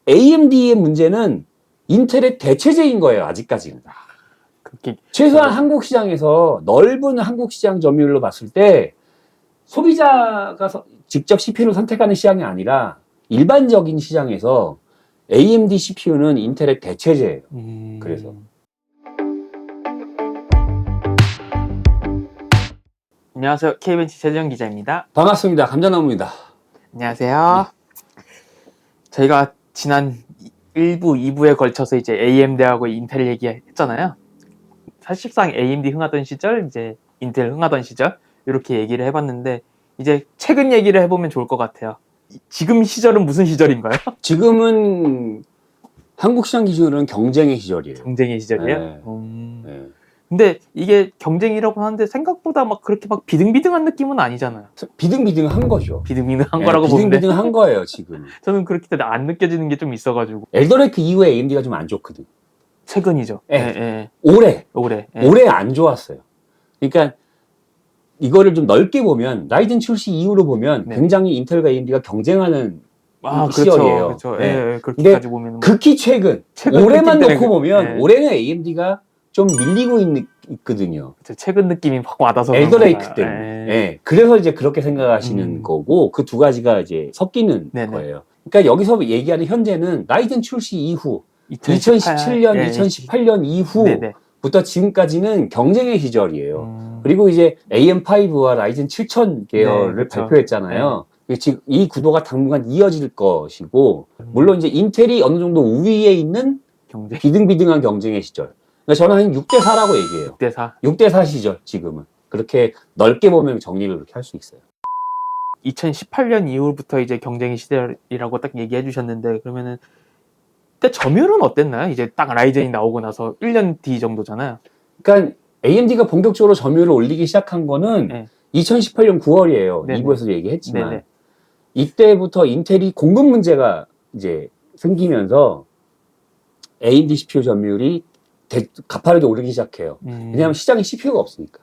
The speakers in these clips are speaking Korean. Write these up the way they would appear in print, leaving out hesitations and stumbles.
AMD의 문제는 인텔의 대체제인 거예요, 아직까지는. 그렇게 최소한 한국 시장에서 넓은 한국 시장 점유율로 봤을 때 소비자가 직접 CPU를 선택하는 시장이 아니라 일반적인 시장에서 AMD CPU는 인텔의 대체제예요. 그래서. 안녕하세요. KBNC 최재형 기자입니다. 반갑습니다. 감자나무입니다. 안녕하세요. 저희가 지난 1부, 2부에 걸쳐서 이제 AMD하고 인텔 얘기했잖아요. 사실상 AMD 흥하던 시절, 이제 인텔 흥하던 시절 이렇게 얘기를 해봤는데 이제 최근 얘기를 해보면 좋을 것 같아요. 지금 시절은 무슨 시절인가요? 지금은 한국 시장 기준으로는 경쟁의 시절이에요. 경쟁의 시절이에요? 네. 네. 근데 이게 경쟁이라고 하는데 생각보다 막 그렇게 막 비등비등한 느낌은 아니잖아요. 비등비등한 거죠. 비등비등한 네, 거라고 보는데 비등비등한 거예요, 지금. 저는 그렇게 안 느껴지는 게 좀 있어가지고. 엘더레이크 이후에 AMD가 좀 안 좋거든. 최근이죠. 네. 올해 안 좋았어요. 그러니까 이거를 좀 넓게 보면 라이젠 출시 이후로 보면 네. 굉장히 인텔과 AMD가 경쟁하는 그렇죠. 시절이에요. 그렇죠. 네. 그렇게까지 보면 극히 최근 올해만 놓고 보면 네. 올해는 AMD가 좀 밀리고 있거든요. 최근 느낌이 확 와닿아서 엘더레이크 때문에. 네. 그래서 이제 그렇게 생각하시는 거고 그 두 가지가 이제 섞이는 네네. 거예요. 그러니까 여기서 얘기하는 현재는 라이젠 출시 이후 2017년, 2018년 이후부터 지금까지는 경쟁의 시절이에요. 그리고 이제 AM5와 라이젠 7000 계열을 그렇죠. 발표했잖아요. 지금 이 구도가 당분간 이어질 것이고, 물론 이제 인텔이 어느 정도 우위에 있는 비등비등한 경쟁의 시절. 그러니까 저는 한 6대4라고 얘기해요. 6대4. 6대4 시절, 지금은. 그렇게 넓게 보면 정리를 그렇게 할 수 있어요. 2018년 이후부터 이제 경쟁의 시절이라고 딱 얘기해 주셨는데, 그러면은, 그때 점유율은 어땠나요? 이제 딱 라이젠이 나오고 나서 1년 뒤 정도잖아요. 그러니까 AMD가 본격적으로 점유율을 올리기 시작한 거는 2018년 9월이에요. 네네. 2부에서도 얘기했지만. 네네. 이때부터 인텔이 공급 문제가 이제 생기면서 AMD CPU 점유율이 가파르게 오르기 시작해요. 왜냐하면 시장에 CPU가 없으니까.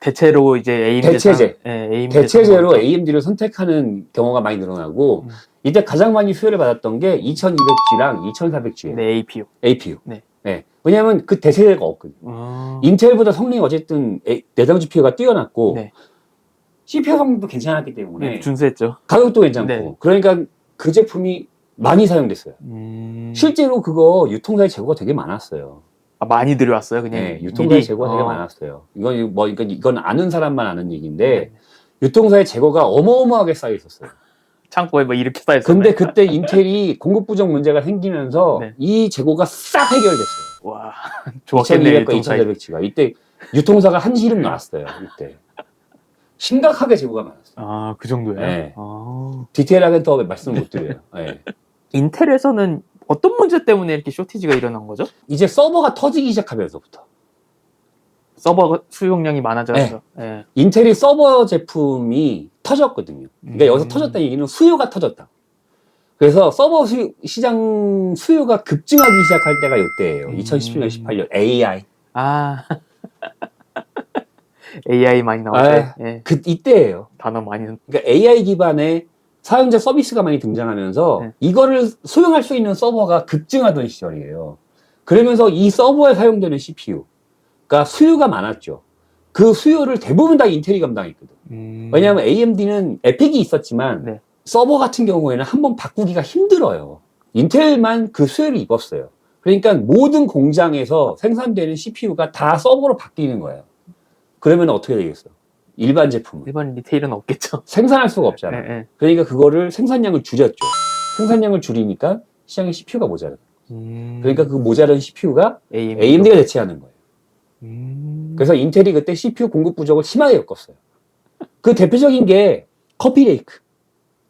대체로 이제 AMD 대체제로 AMD를 선택하는 경우가 많이 늘어나고 이때 가장 많이 수요를 받았던 게 2200G랑 2400G예요. 네, APU. 네. 왜냐하면 그 대체제가 없거든요. 인텔보다 성능이 어쨌든 내장 GPU가 뛰어났고 CPU 성능도 괜찮았기 때문에 준수했죠. 가격도 괜찮고 그러니까 그 제품이 많이 사용됐어요. 실제로 그거 유통사에 재고가 되게 많았어요. 많이 들여왔어요, 그냥. 네, 유통사에 재고가 되게 많았어요. 이건 아는 사람만 아는 얘기인데 유통사에 재고가 어마어마하게 쌓여 있었어요. 창고에 뭐 이렇게 쌓여 있었어요. 근데 그때 인텔이 공급 부족 문제가 생기면서 이 재고가 싹 해결됐어요. 와, 좋았겠네요. 2200과 2400G가 이때 유통사가 한시 이름 나왔어요. 이때 심각하게 재고가 많았어요. 그 정도예요? 네. 디테일하게 더 말씀을 못 드려요. 네. 인텔에서는 어떤 문제 때문에 이렇게 쇼티지가 일어난 거죠? 이제 서버가 터지기 시작하면서부터 서버 수용량이 많아져서 인텔이 서버 제품이 터졌거든요. 그러니까 여기서 터졌다는 얘기는 수요가 터졌다. 그래서 서버 시장 수요가 급증하기 시작할 때가 이때예요. 2017년, 18년 AI. AI 많이 나올 때. 이때예요. 단어 많이. 그러니까 AI 기반의 사용자 서비스가 많이 등장하면서 이거를 수용할 수 있는 서버가 급증하던 시절이에요. 그러면서 이 서버에 사용되는 CPU가 수요가 많았죠. 그 수요를 대부분 다 인텔이 감당했거든. 왜냐하면 AMD는 에픽이 있었지만 서버 같은 경우에는 한번 바꾸기가 힘들어요. 인텔만 그 수요를 입었어요. 그러니까 모든 공장에서 생산되는 CPU가 다 서버로 바뀌는 거예요. 그러면 어떻게 되겠어? 일반 제품은. 일반 리테일은 없겠죠. 생산할 수가 없잖아. 그러니까 그거를 생산량을 줄였죠. 생산량을 줄이니까 시장에 CPU가 모자라. 그러니까 그 모자란 CPU가 AMD가 대체하는 거예요. 그래서 인텔이 그때 CPU 공급 부족을 심하게 겪었어요. 그 대표적인 게 커피레이크.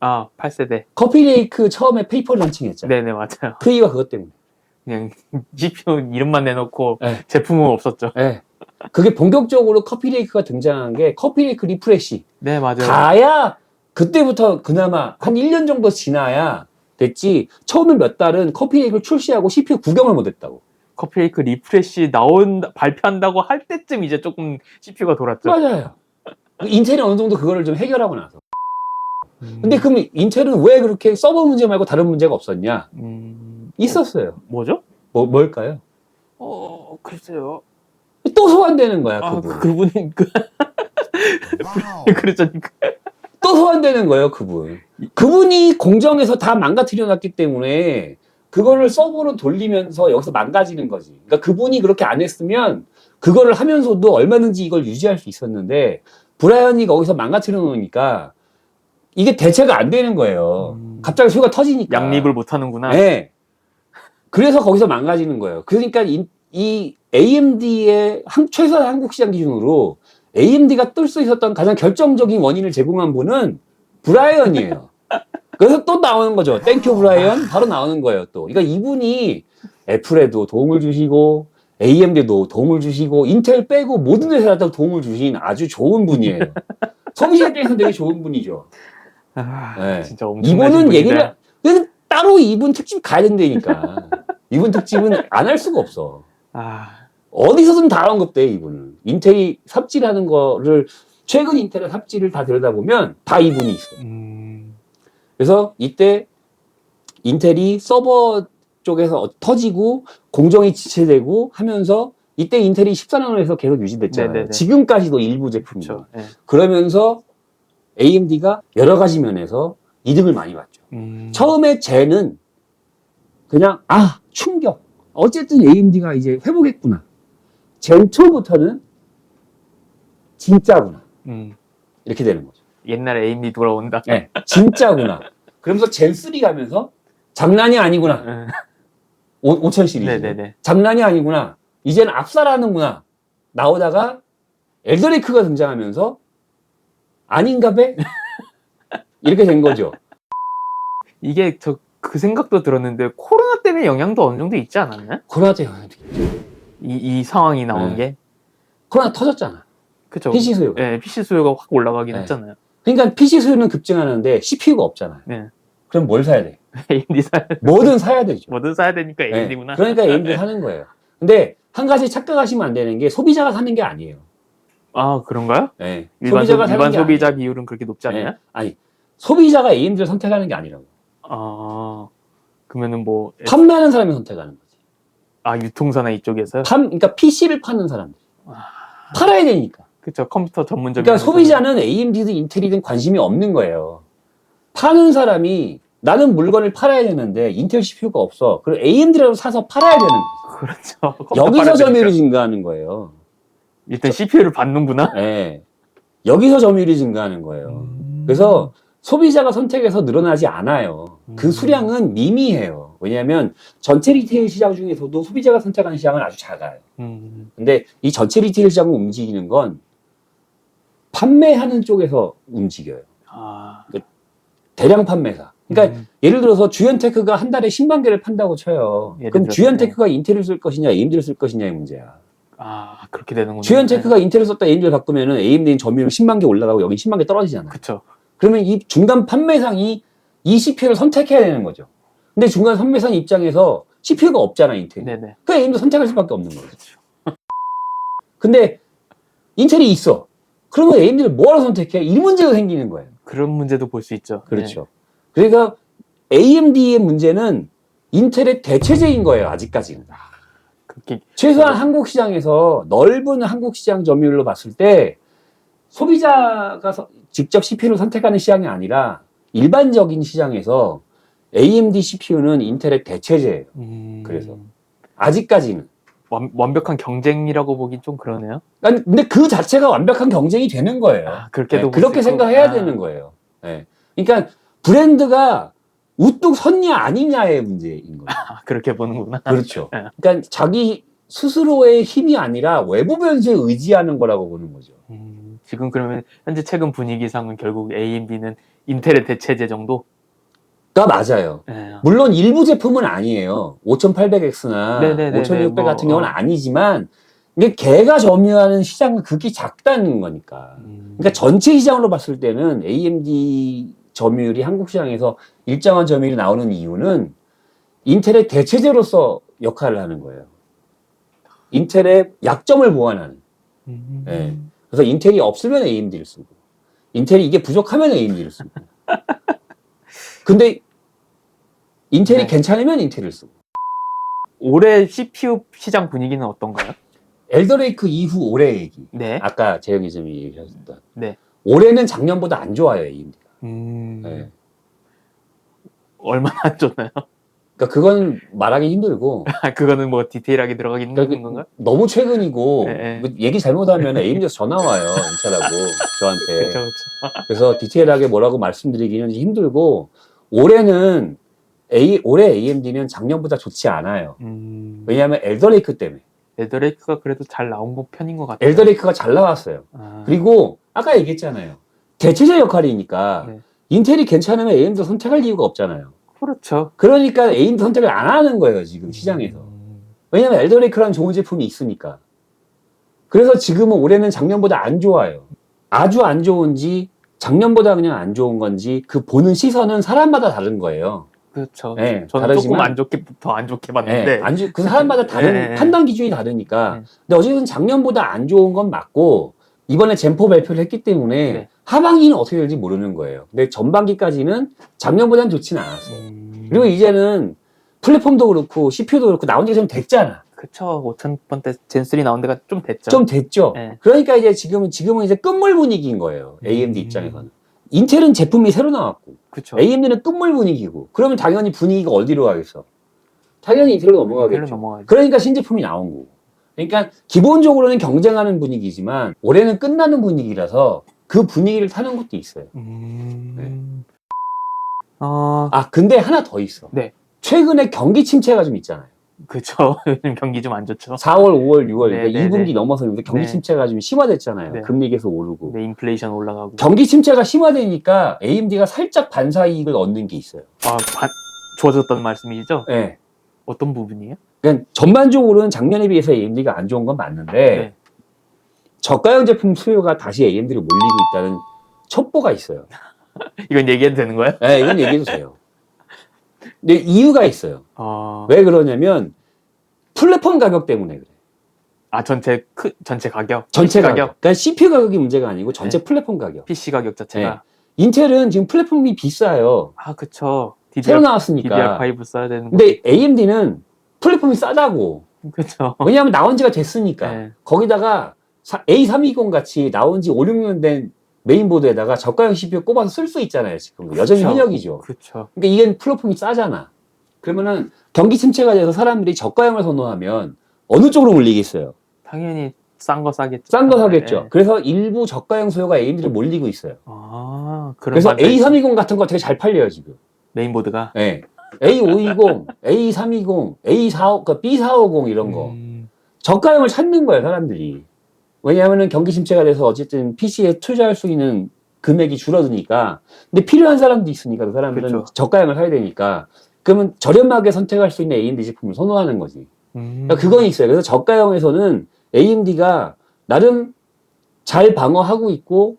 8세대. 커피레이크 처음에 페이퍼 런칭했잖아요. 네네, 맞아요. 그 이유가 그것 때문에. 그냥 CPU 이름만 내놓고 제품은 없었죠. 그게 본격적으로 커피레이크가 등장한 게 커피레이크 리프레시. 네, 맞아요. 가야 그때부터 그나마 한 1년 정도 지나야 됐지. 처음에 몇 달은 커피레이크를 출시하고 CPU 구경을 못 했다고. 커피레이크 리프레시 발표한다고 할 때쯤 이제 조금 CPU가 돌았죠. 맞아요. 인텔이 어느 정도 그거를 좀 해결하고 나서. 근데 그럼 인텔은 왜 그렇게 서버 문제 말고 다른 문제가 없었냐? 있었어요. 뭐죠? 뭘까요? 글쎄요. 또 소환되는 거야, 아, 그분. 그분은 그랬잖니까. 또 소환되는 거예요, 그분. 그분이 공정에서 다 망가뜨려 놨기 때문에 그거를 서버로 돌리면서 여기서 망가지는 거지. 그러니까 그분이 그렇게 안 했으면 그거를 하면서도 얼마든지 이걸 유지할 수 있었는데 브라이언이 거기서 망가뜨려 놓으니까 이게 대체가 안 되는 거예요. 갑자기 수요가 터지니까. 양립을 못 하는구나. 네. 그래서 거기서 망가지는 거예요. 그러니까 이 AMD의 최소한 한국 시장 기준으로 AMD가 뜰 수 있었던 가장 결정적인 원인을 제공한 분은 브라이언이에요. 그래서 또 나오는 거죠. 땡큐 브라이언 바로 나오는 거예요. 또. 그러니까 이분이 애플에도 도움을 주시고 AMD도 도움을 주시고 인텔 빼고 모든 회사한테 도움을 주신 아주 좋은 분이에요. 소비자 입장에서는 되게 좋은 분이죠. 네. 진짜 엄청. 이분은 얘기를 따로 이분 특집 가야 된다니까. 이분 특집은 안 할 수가 없어. 어디서든 다 언급돼 이분은. 인텔이 삽질하는 거를 최근 인텔의 삽질을 다 들여다보면 다 이분이 있어요. 그래서 이때 인텔이 서버 쪽에서 터지고 공정이 지체되고 하면서 이때 인텔이 14나노에서 계속 유지됐잖아요. 네네네. 지금까지도 일부 제품이죠. 그렇죠. 네. 그러면서 AMD가 여러 가지 면에서 이득을 많이 봤죠. 처음에 쟤는 그냥 충격. 어쨌든 AMD가 이제 회복했구나. 젠 초부터는 진짜구나. 이렇게 되는 거죠. 옛날에 AMD 돌아온다. 네, 진짜구나. 그러면서 젠3 가면서 장난이 아니구나. 5000 시리즈. 네네네. 장난이 아니구나. 이제는 압살하는구나. 나오다가 엘더레이크가 등장하면서 아닌가 배? 이렇게 된 거죠. 이게 그 생각도 들었는데 코로나 때문에 영향도 어느 정도 있지 않았나요? 코로나 때 영향이 있죠. 이 상황이 나온 네. 게. 코로나 터졌잖아. 그쵸. PC 수요. 네, PC 수요가 확 올라가긴 네. 했잖아요. 그러니까 PC 수요는 급증하는데 CPU가 없잖아요. 네. 그럼 뭘 사야 돼? AMD 사야 뭐든 사야 되죠. 뭐든 사야 되니까 네. AMD구나. 그러니까 AMD 사는 거예요. 근데 한 가지 착각하시면 안 되는 게 소비자가 사는 게 아니에요. 그런가요? 네. 일반 사는 게 소비자 아니에요. 비율은 그렇게 높지 않나요? 네. 아니, 소비자가 AMD를 선택하는 게 아니라고. 그러면은 뭐 판매하는 사람이 선택하는 거지. 유통사나 이쪽에서요? 그러니까 PC를 파는 사람들. 팔아야 되니까. 그쵸. 컴퓨터 전문적인. 그러니까 소비자는 AMD든 인텔이든 관심이 없는 거예요. 파는 사람이 나는 물건을 팔아야 되는데 인텔 CPU가 없어. 그럼 AMD라도 사서 팔아야 되는 거죠. 그렇죠. 여기서 점유율이 증가하는 거예요. 일단 CPU를 받는구나. 네. 여기서 점유율이 증가하는 거예요. 그래서 소비자가 선택해서 늘어나지 않아요. 그 수량은 미미해요. 왜냐하면 전체 리테일 시장 중에서도 소비자가 선택하는 시장은 아주 작아요. 근데 이 전체 리테일 시장을 움직이는 건 판매하는 쪽에서 움직여요. 대량 판매사. 그러니까 예를 들어서 주연테크가 한 달에 10만 개를 판다고 쳐요. 그럼 주연테크가 인텔을 쓸 것이냐 AMD를 쓸 것이냐의 문제야. 그렇게 되는군요. 주연테크가 인텔을 썼다 AMD를 바꾸면은 AMD는 점유율 10만 개 올라가고 여기 10만 개 떨어지잖아요. 그쵸. 그러면 이 중간 판매상이 이 CPU를 선택해야 되는 거죠. 근데 중간 판매상 입장에서 CPU가 없잖아, 인텔이. 네네. 그러니까 AMD 선택할 수밖에 없는 거죠. 근데 인텔이 있어. 그러면 AMD를 뭐하러 선택해? 이 문제가 생기는 거예요. 그런 문제도 볼 수 있죠. 그렇죠. 그러니까 AMD의 문제는 인텔의 대체제인 거예요, 아직까지는. 최소한 한국 시장에서 넓은 한국 시장 점유율로 봤을 때 소비자가 직접 CPU를 선택하는 시장이 아니라 일반적인 시장에서 AMD CPU는 인텔의 대체제예요. 그래서 아직까지는 완벽한 경쟁이라고 보긴 좀 그러네요. 근데 그 자체가 완벽한 경쟁이 되는 거예요. 그렇게도 그렇게 생각해야 되는 거예요. 네. 그러니까 브랜드가 우뚝 섰냐 아니냐의 문제인 거예요. 그렇게 보는구나. 그렇죠. 그러니까 자기 스스로의 힘이 아니라 외부 변수에 의지하는 거라고 보는 거죠. 지금 그러면 현재 최근 분위기상은 결국 AMD는 인텔의 대체제 정도? 가 맞아요. 물론 일부 제품은 아니에요. 5800X나 5600 같은 경우는 아니지만 이게 걔가 점유하는 시장은 극히 작다는 거니까. 그러니까 전체 시장으로 봤을 때는 AMD 점유율이 한국 시장에서 일정한 점유율이 나오는 이유는 인텔의 대체제로서 역할을 하는 거예요. 인텔의 약점을 보완하는. 네. 그래서 인텔이 없으면 AMD를 쓰고 인텔이 이게 부족하면 AMD를 쓰고 근데 인텔이 네. 괜찮으면 인텔을 쓰고. 올해 CPU 시장 분위기는 어떤가요? 엘더레이크 이후 올해 얘기. 네. 아까 재영이 좀 얘기하셨던. 네. 올해는 작년보다 안 좋아요, AMD가. 네. 얼마나 안 좋나요? 그러니까 그건 말하기 힘들고 그거는 뭐 디테일하게 들어가기 힘든 그러니까 건가요? 너무 최근이고 네. 뭐 얘기 잘못하면 AMD에서 전화 와요, 인텔하고 저한테. 그렇죠. 그래서 디테일하게 뭐라고 말씀드리기는 힘들고 올해 AMD는 작년보다 좋지 않아요. 왜냐하면 엘더레이크 때문에. 엘더레이크가 그래도 잘 나온 편인 것 같아요. 엘더레이크가 잘 나왔어요. 그리고 아까 얘기했잖아요. 대체제 역할이니까 네. 인텔이 괜찮으면 AMD 선택할 이유가 없잖아요. 그렇죠. 그러니까 AMD 선택을 안 하는 거예요, 지금 시장에서. 왜냐면 엘더레이크라는 좋은 제품이 있으니까. 그래서 지금은 올해는 작년보다 안 좋아요. 아주 안 좋은지 작년보다 그냥 안 좋은 건지 그 보는 시선은 사람마다 다른 거예요. 그렇죠. 네, 저는 다르지만- 조금 안 좋게 더 안 좋게 봤는데. 그 사람마다 다른 네. 판단 기준이 다르니까. 네. 근데 어쨌든 작년보다 안 좋은 건 맞고 이번에 젠4 발표를 했기 때문에 네. 하반기는 어떻게 될지 모르는 거예요. 근데 전반기까지는 작년보다는 좋지는 않았어요. 그리고 이제는 플랫폼도 그렇고 CPU도 그렇고 나온 지 좀 됐잖아. 그쵸. 5000번대 젠3 나온 데가 좀 됐죠. 좀 됐죠. 네. 그러니까 이제 지금은 이제 끝물 분위기인 거예요. AMD 입장에서는. 인텔은 제품이 새로 나왔고 그쵸. AMD는 끝물 분위기고 그러면 당연히 분위기가 어디로 가겠어? 당연히 인텔로 넘어가겠죠. 인텔로 넘어가죠. 그러니까 신제품이 나온 거고. 그러니까 기본적으로는 경쟁하는 분위기지만 올해는 끝나는 분위기라서 그 분위기를 타는 것도 있어요. 근데 하나 더 있어. 네. 최근에 경기 침체가 좀 있잖아요. 그쵸. 요즘 경기 좀 안 좋죠. 4월, 5월, 6월 네, 그러니까 네, 2분기 네. 넘어서 경기 네. 침체가 좀 심화됐잖아요. 네. 금리 계속 오르고. 네, 인플레이션 올라가고. 경기 침체가 심화되니까 AMD가 살짝 반사이익을 얻는 게 있어요. 좋아졌다는 말씀이시죠? 네. 어떤 부분이에요? 그러니까 전반적으로는 작년에 비해서 AMD가 안 좋은 건 맞는데 네. 저가형 제품 수요가 다시 AMD를 몰리고 있다는 첩보가 있어요. 이건 얘기해도 되는 거예요? 네, 이건 얘기해도 돼요. 근데 이유가 있어요. 어... 왜 그러냐면 플랫폼 가격 때문에 그래. 전체 가격? 전체 PC 가격. 그러니까 CPU 가격이 문제가 아니고 전체 네. 플랫폼 가격. PC 가격 자체가. 인텔은 지금 플랫폼이 비싸요. 그쵸. 새로 나왔으니까. DDR5 써야 되는 거. 근데 AMD는 플랫폼이 싸다고. 그쵸. 왜냐하면 나온 지가 됐으니까. 네. 거기다가 A320 같이 나온 지 5, 6년 된 메인보드에다가 저가형 CPU 꼽아서 쓸 수 있잖아요. 지금 여전히 그쵸. 현역이죠. 그쵸. 그러니까 이게 플랫폼이 싸잖아. 그러면은 경기 침체가 돼서 사람들이 저가형을 선호하면 어느 쪽으로 몰리겠어요? 당연히 싼 거 사겠죠. 싼 거 사겠죠. 네. 그래서 일부 저가형 수요가 AMD를 몰리고 있어요. 그런 그래서 반사 있- A320 같은 거 되게 잘 팔려요, 지금. 메인보드가. 네. A520, A320, A45, 그러니까 B450 이런 거. 저가형을 찾는 거예요, 사람들이. 왜냐하면 경기 침체가 돼서 어쨌든 PC에 투자할 수 있는 금액이 줄어드니까. 근데 필요한 사람도 있으니까 그 사람들은 그렇죠. 저가형을 사야 되니까. 그러면 저렴하게 선택할 수 있는 AMD 제품을 선호하는 거지. 그러니까 그건 있어요. 그래서 저가형에서는 AMD가 나름 잘 방어하고 있고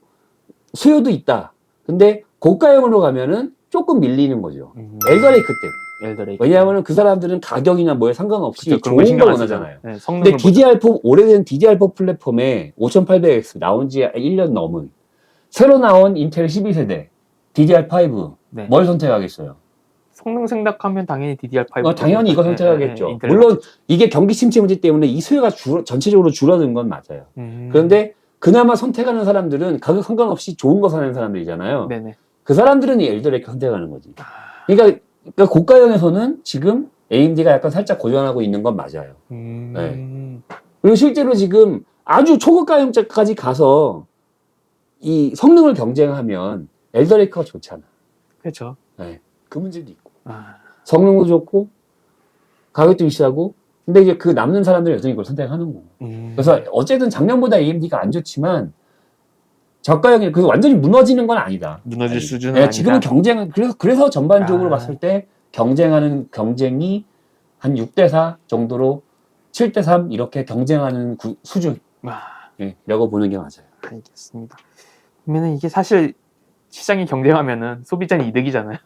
수요도 있다. 근데 고가형으로 가면은 조금 밀리는 거죠. 엘더레이크 때문에. 엘더레이크. 왜냐하면 그 사람들은 가격이나 뭐에 상관없이 그쵸, 그런 거 좋은 신경 걸 안 쓰죠. 원하잖아요. 네, 근데 성능을 DDR4, 오래된 DDR4 플랫폼에 5800X 나온 지 1년 넘은 새로 나온 인텔 12세대 DDR5 네. 뭘 선택하겠어요? 성능 생각하면 당연히 DDR5. 당연히 이거 선택하겠죠. 물론 이게 경기 침체 문제 때문에 이 수요가 전체적으로 줄어든 건 맞아요. 그런데 그나마 선택하는 사람들은 가격 상관없이 좋은 거 사는 사람들이잖아요. 네네. 그 사람들은 이 엘더레이크 선택하는 거지. 그러니까 고가형에서는 지금 AMD가 약간 살짝 고전하고 있는 건 맞아요. 네. 그리고 실제로 지금 아주 초고가형까지 가서 이 성능을 경쟁하면 엘더레이크가 좋잖아. 그렇죠. 네. 그 문제도 있고. 성능도 좋고 가격도 비싸고 근데 이제 그 남는 사람들은 여전히 그걸 선택하는 거고. 그래서 어쨌든 작년보다 AMD가 안 좋지만 저가형이 그 완전히 무너지는 건 아니다. 무너질 수준은 네, 아니다. 지금은 경쟁 그래서 전반적으로 봤을 때 경쟁이 한 6대4 정도로 7대3 이렇게 경쟁하는 수준. 이라고 보는 게 맞아요. 알겠습니다. 그러면은 이게 사실 시장이 경쟁하면은 소비자는 이득이잖아요.